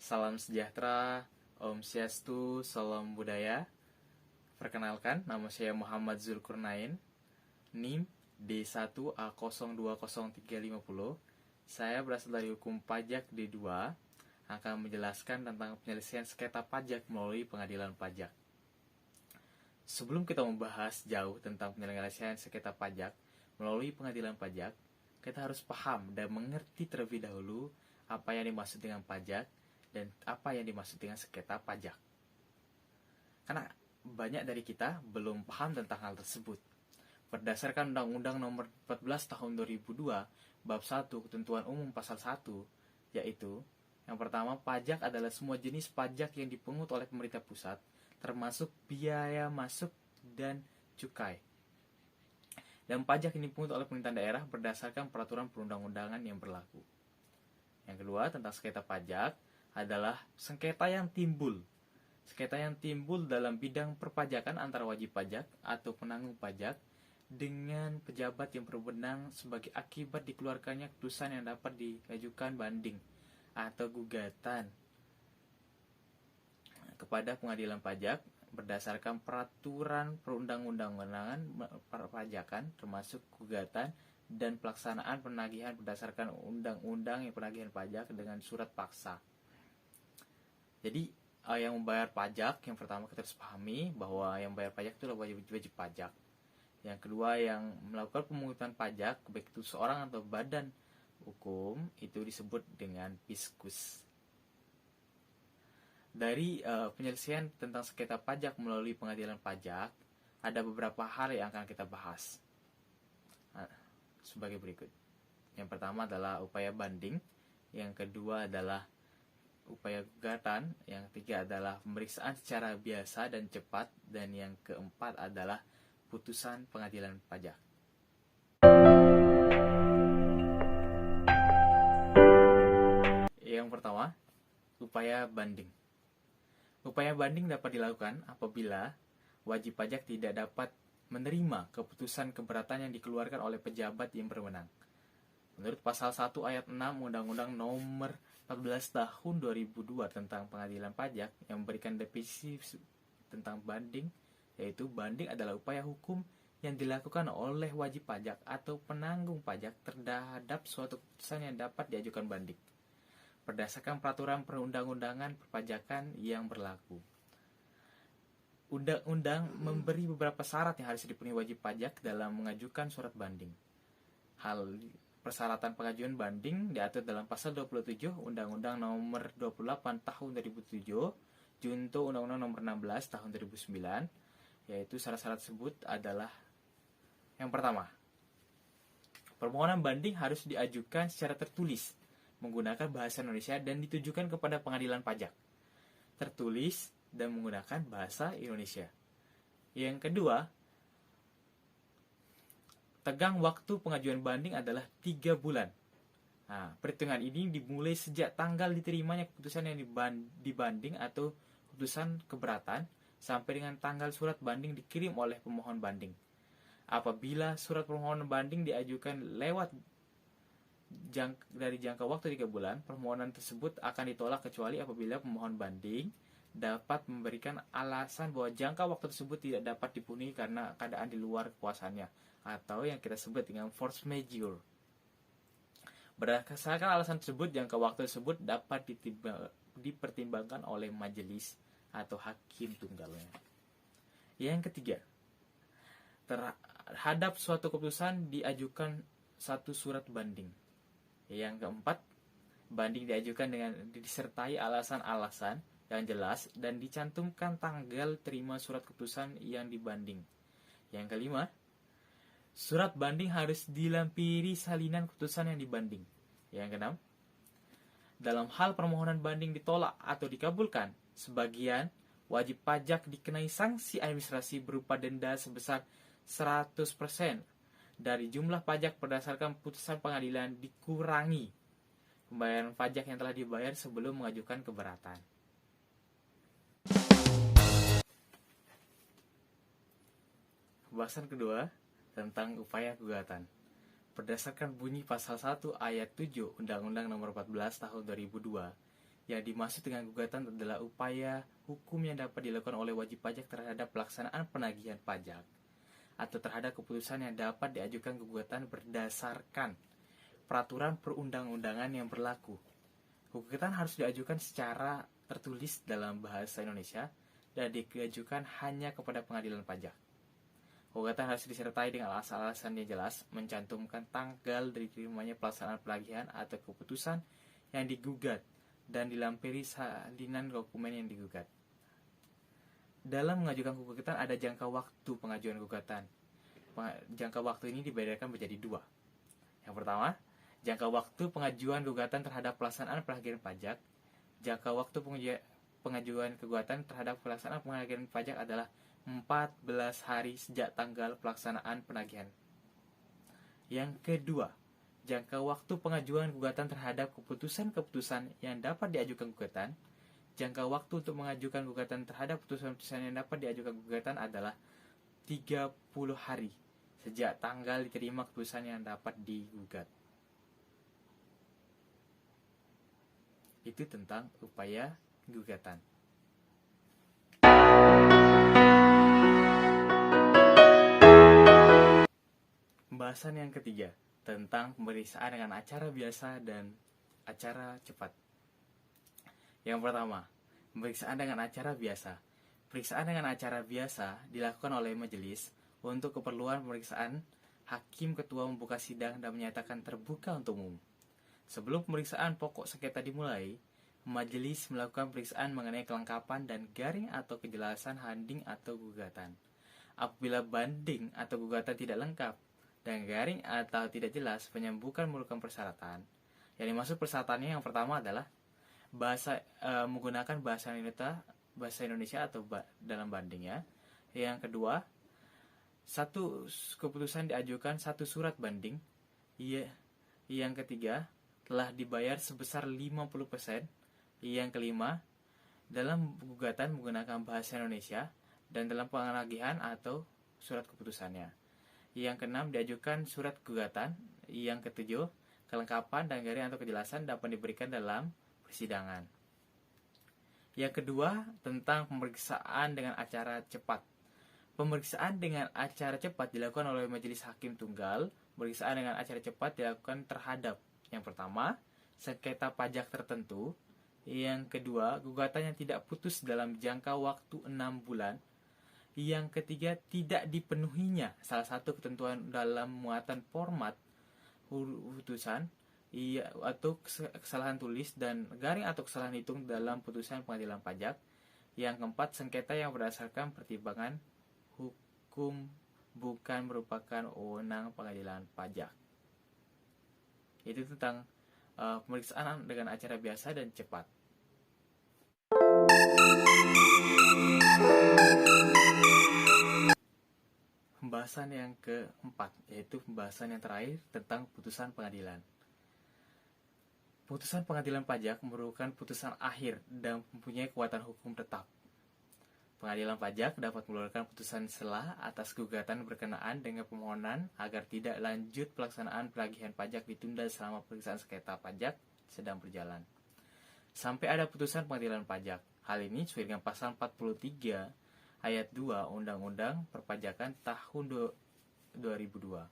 Salam sejahtera, Om Swastiastu, Salam Budaya. Perkenalkan, nama saya Muhammad Zulkarnain, NIM D1A020350. Saya berasal dari Hukum Pajak D2, akan menjelaskan tentang penyelesaian sengketa pajak melalui pengadilan pajak. Sebelum kita membahas jauh tentang penyelesaian sengketa pajak melalui pengadilan pajak, kita harus paham dan mengerti terlebih dahulu apa yang dimaksud dengan pajak dan apa yang dimaksud dengan sengketa pajak. Karena banyak dari kita belum paham tentang hal tersebut. Berdasarkan Undang-Undang Nomor 14 Tahun 2002, Bab 1 Ketentuan Umum Pasal 1, yaitu yang pertama, pajak adalah semua jenis pajak yang dipungut oleh pemerintah pusat, termasuk biaya masuk dan cukai. Dan pajak yang dipungut oleh pemerintah daerah berdasarkan peraturan perundang-undangan yang berlaku. Yang kedua, tentang sengketa pajak adalah sengketa yang timbul. Sengketa yang timbul dalam bidang perpajakan antara wajib pajak atau penanggung pajak dengan pejabat yang berwenang sebagai akibat dikeluarkannya keputusan yang dapat diajukan banding atau gugatan kepada pengadilan pajak berdasarkan peraturan perundang-undangan perpajakan, termasuk gugatan dan pelaksanaan penagihan berdasarkan undang-undang yang penagihan pajak dengan surat paksa. Jadi yang membayar pajak, yang pertama kita harus pahami bahwa yang membayar pajak itu adalah wajib pajak. Yang kedua, yang melakukan pemungutan pajak, baik itu seorang atau badan hukum, itu disebut dengan fiskus. Dari penyelesaian tentang sengketa pajak melalui pengadilan pajak, ada beberapa hal yang akan kita bahas sebagai berikut. Yang pertama adalah upaya banding, yang kedua adalah upaya gugatan, yang ketiga adalah pemeriksaan secara biasa dan cepat, dan yang keempat adalah putusan pengadilan pajak. Yang pertama, upaya banding. Upaya banding dapat dilakukan apabila wajib pajak tidak dapat menerima keputusan keberatan yang dikeluarkan oleh pejabat yang berwenang. Menurut pasal 1 ayat 6 Undang-Undang Nomor 14 Tahun 2002 tentang Pengadilan Pajak yang memberikan definisi tentang banding, yaitu banding adalah upaya hukum yang dilakukan oleh wajib pajak atau penanggung pajak terhadap suatu keputusan yang dapat diajukan banding berdasarkan peraturan perundang-undangan perpajakan yang berlaku. Undang-undang memberi beberapa syarat yang harus dipenuhi wajib pajak dalam mengajukan surat banding. Hal persyaratan pengajuan banding diatur dalam pasal 27 Undang-Undang Nomor 28 Tahun 2007, junto Undang-Undang Nomor 16 Tahun 2009, yaitu syarat-syarat tersebut adalah yang pertama, permohonan banding harus diajukan secara tertulis menggunakan bahasa Indonesia dan ditujukan kepada pengadilan pajak, tertulis dan menggunakan bahasa Indonesia. Yang kedua, tegang waktu pengajuan banding adalah 3 bulan. Nah, perhitungan ini dimulai sejak tanggal diterimanya keputusan yang dibanding atau keputusan keberatan sampai dengan tanggal surat banding dikirim oleh pemohon banding. Apabila surat permohonan banding diajukan lewat dari jangka waktu 3 bulan, permohonan tersebut akan ditolak kecuali apabila pemohon banding dapat memberikan alasan bahwa jangka waktu tersebut tidak dapat dipenuhi karena keadaan di luar kekuasaannya, atau yang kita sebut dengan force majeure. Berdasarkan alasan tersebut, jangka waktu tersebut dapat dipertimbangkan oleh majelis atau hakim tunggalnya. Yang ketiga, terhadap suatu keputusan diajukan satu surat banding. Yang keempat, banding diajukan dengan disertai alasan-alasan yang jelas dan dicantumkan tanggal terima surat keputusan yang dibanding. Yang kelima, surat banding harus dilampiri salinan keputusan yang dibanding. Yang keenam, dalam hal permohonan banding ditolak atau dikabulkan, sebagian wajib pajak dikenai sanksi administrasi berupa denda sebesar 100% dari jumlah pajak berdasarkan putusan pengadilan, dikurangi pembayaran pajak yang telah dibayar sebelum mengajukan keberatan. Pembahasan kedua tentang upaya gugatan. Berdasarkan bunyi pasal 1 ayat 7 Undang-Undang Nomor 14 Tahun 2002, Yang dimaksud dengan gugatan adalah upaya hukum yang dapat dilakukan oleh wajib pajak terhadap pelaksanaan penagihan pajak atau terhadap keputusan yang dapat diajukan gugatan berdasarkan peraturan perundang-undangan yang berlaku. Gugatan harus diajukan secara tertulis dalam bahasa Indonesia dan diajukan hanya kepada pengadilan pajak. Gugatan harus disertai dengan alasan-alasan yang jelas, mencantumkan tanggal diterimanya pelaksanaan penagihan atau keputusan yang digugat, dan dilampiri salinan dokumen yang digugat. Dalam mengajukan gugatan ada jangka waktu pengajuan gugatan. Jangka waktu ini dibedakan menjadi dua. Yang pertama, jangka waktu pengajuan gugatan terhadap pelaksanaan penagihan pajak. Jangka waktu pengajuan gugatan terhadap pelaksanaan penagihan pajak adalah 14 hari sejak tanggal pelaksanaan penagihan. Yang kedua, jangka waktu pengajuan gugatan terhadap keputusan-keputusan yang dapat diajukan gugatan. Jangka waktu untuk mengajukan gugatan terhadap keputusan-keputusan yang dapat diajukan gugatan adalah 30 hari sejak tanggal diterima keputusan yang dapat digugat. Itu tentang upaya gugatan. Pembahasan yang ketiga tentang pemeriksaan dengan acara biasa dan acara cepat. Yang pertama, pemeriksaan dengan acara biasa. Pemeriksaan dengan acara biasa dilakukan oleh majelis untuk keperluan pemeriksaan. Hakim ketua membuka sidang dan menyatakan terbuka untuk umum. Sebelum pemeriksaan pokok sengketa dimulai, majelis melakukan pemeriksaan mengenai kelengkapan dan garing atau kejelasan handing atau gugatan. Apabila banding atau gugatan tidak lengkap dan garing atau tidak jelas, penyambukan memerlukan persyaratan. Yang dimaksud persyaratannya yang pertama adalah menggunakan bahasa Indonesia atau dalam bandingnya. Yang kedua, satu keputusan diajukan satu surat banding. Yang ketiga, telah dibayar sebesar 50%. Yang kelima, dalam gugatan menggunakan bahasa Indonesia dan dalam penagihan atau surat keputusannya. Yang keenam, diajukan surat gugatan. Yang ketujuh, kelengkapan dan garing atau kejelasan dapat diberikan dalam persidangan. Yang kedua, tentang pemeriksaan dengan acara cepat. Pemeriksaan dengan acara cepat dilakukan oleh majelis hakim tunggal. Pemeriksaan dengan acara cepat dilakukan terhadap yang pertama, sengketa pajak tertentu. Yang kedua, gugatan yang tidak putus dalam jangka waktu 6 bulan. Yang ketiga, tidak dipenuhinya salah satu ketentuan dalam muatan format putusan atau kesalahan tulis dan garing atau kesalahan hitung dalam putusan pengadilan pajak. Yang keempat, sengketa yang berdasarkan pertimbangan hukum bukan merupakan wewenang pengadilan pajak. Itu tentang pemeriksaan dengan acara biasa dan cepat. Pembahasan yang keempat, yaitu pembahasan yang terakhir tentang putusan pengadilan. Putusan pengadilan pajak merupakan putusan akhir dan mempunyai kekuatan hukum tetap. Pengadilan pajak dapat mengeluarkan putusan selah atas gugatan berkenaan dengan permohonan agar tidak lanjut pelaksanaan penagihan pajak ditunda selama pemeriksaan sengketa pajak sedang berjalan, sampai ada putusan pengadilan pajak. Hal ini sesuai dengan pasal 43 ayat 2 Undang-Undang Perpajakan tahun 2002.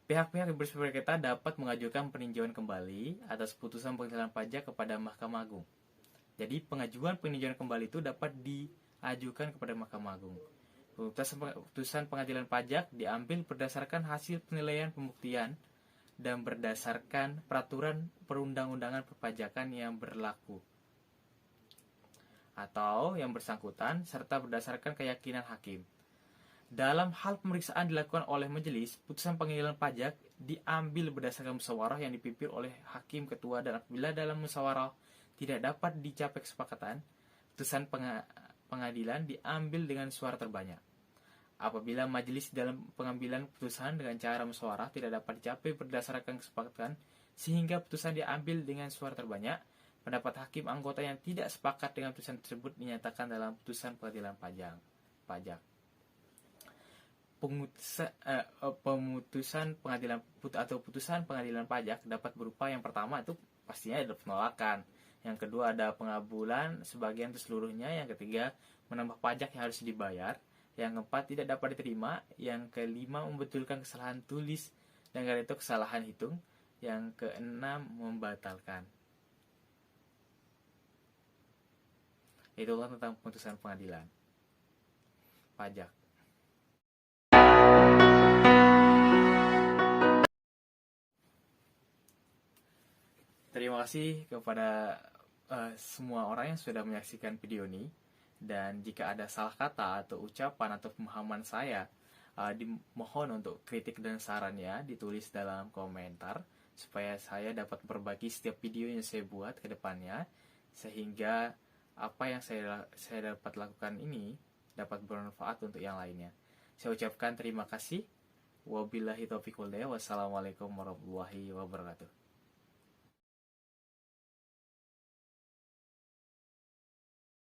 Pihak-pihak yang bersengketa dapat mengajukan peninjauan kembali atas putusan pengadilan pajak kepada Mahkamah Agung. Jadi pengajuan peninjauan kembali itu dapat diajukan kepada Mahkamah Agung. Putusan pengadilan pajak diambil berdasarkan hasil penilaian pembuktian dan berdasarkan peraturan perundang-undangan perpajakan yang berlaku atau yang bersangkutan serta berdasarkan keyakinan hakim. Dalam hal pemeriksaan dilakukan oleh majelis, putusan pengadilan pajak diambil berdasarkan musyawarah yang dipimpin oleh hakim ketua, dan apabila dalam musyawarah tidak dapat dicapai kesepakatan, putusan pengadilan diambil dengan suara terbanyak. Apabila majelis dalam pengambilan putusan dengan cara musyawarah tidak dapat dicapai berdasarkan kesepakatan sehingga putusan diambil dengan suara terbanyak, pendapat hakim anggota yang tidak sepakat dengan putusan tersebut dinyatakan dalam putusan pengadilan pajak. Pemutusan pengadilan atau putusan pengadilan pajak dapat berupa yang pertama itu pastinya ada penolakan. Yang kedua ada pengabulan sebagian atau seluruhnya. Yang ketiga menambah pajak yang harus dibayar. Yang keempat tidak dapat diterima. Yang kelima membetulkan kesalahan tulis dan karena itu kesalahan hitung. Yang keenam membatalkan. Itulah tentang putusan pengadilan pajak. Terima kasih kepada semua orang yang sudah menyaksikan video ini. Dan jika ada salah kata atau ucapan atau pemahaman saya, dimohon untuk kritik dan sarannya ditulis dalam komentar supaya saya dapat memperbaiki setiap video yang saya buat ke depannya, sehingga apa yang saya dapat lakukan ini dapat bermanfaat untuk yang lainnya. Saya ucapkan terima kasih. Wabillahi taufiq wal hidayah. Wassalamualaikum warahmatullahi wabarakatuh.